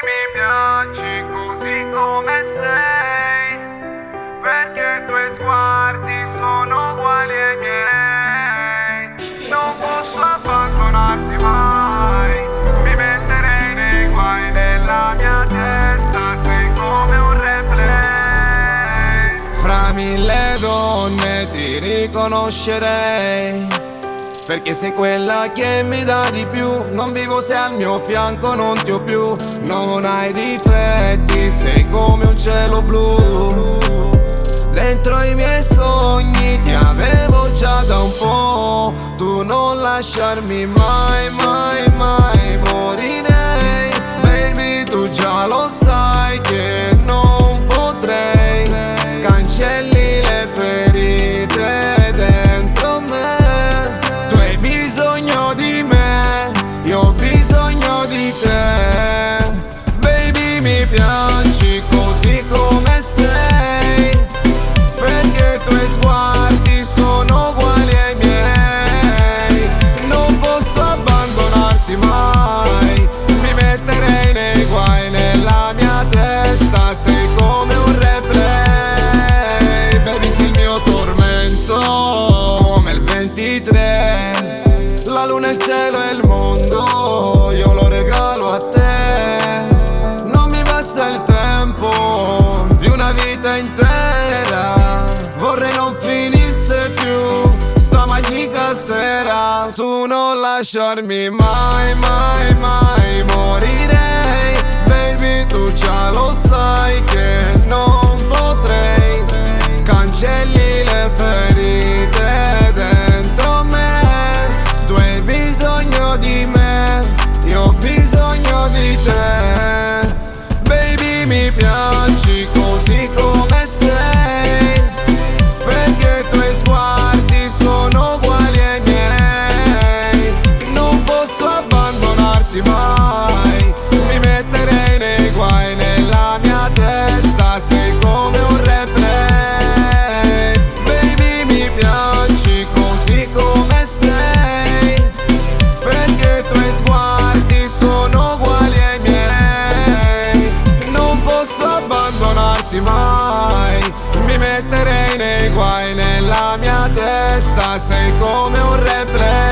mi piaci così come sei, perché i tuoi sguardi sono uguali ai miei. Non posso abbandonarti mai, mi metterei nei guai nella mia testa, sei come un replay. Fra mille donne ti riconoscerei, perché sei quella che mi dà di più. Non vivo se al mio fianco non ti ho più. Non hai difetti, sei come un cielo blu. Dentro i miei sogni ti avevo già da un po'. Tu non lasciarmi mai, mai, mai morirei. Baby, tu già lo sai che non potrei. Cancelli le ferite dentro me. Tu hai bisogno di me, io ho bisogno di te. Baby, mi piaci così come sei, perché i tuoi sguardi sono uguali ai miei. Non posso abbandonarti mai, mi metterei nei guai nella mia testa, sei come un replay. Baby, sei il mio tormento, come il 23. La luna, il cielo e il mondo, io lo regalo a te. Non mi basta il tempo di una vita intera, vorrei non finisse più sta magica sera. Tu non lasciarmi mai, mai, mai morirei. Baby, tu già lo sai che non potrei. Cancelli le ferite dentro me. Tu hai bisogno di me, io ho bisogno di te. Baby, mi piaci così come sei, perché i tuoi sguardi sono uguali ai miei. Non posso abbandonarti mai, mi metterei nei guai nella mia testa, sei come un replay. Baby, mi piaci così come sei, perché i tuoi sguardi sono uguali ai miei. Non posso abbandonarti mai, mi metterei nei guai nella mia testa, sei come un replay.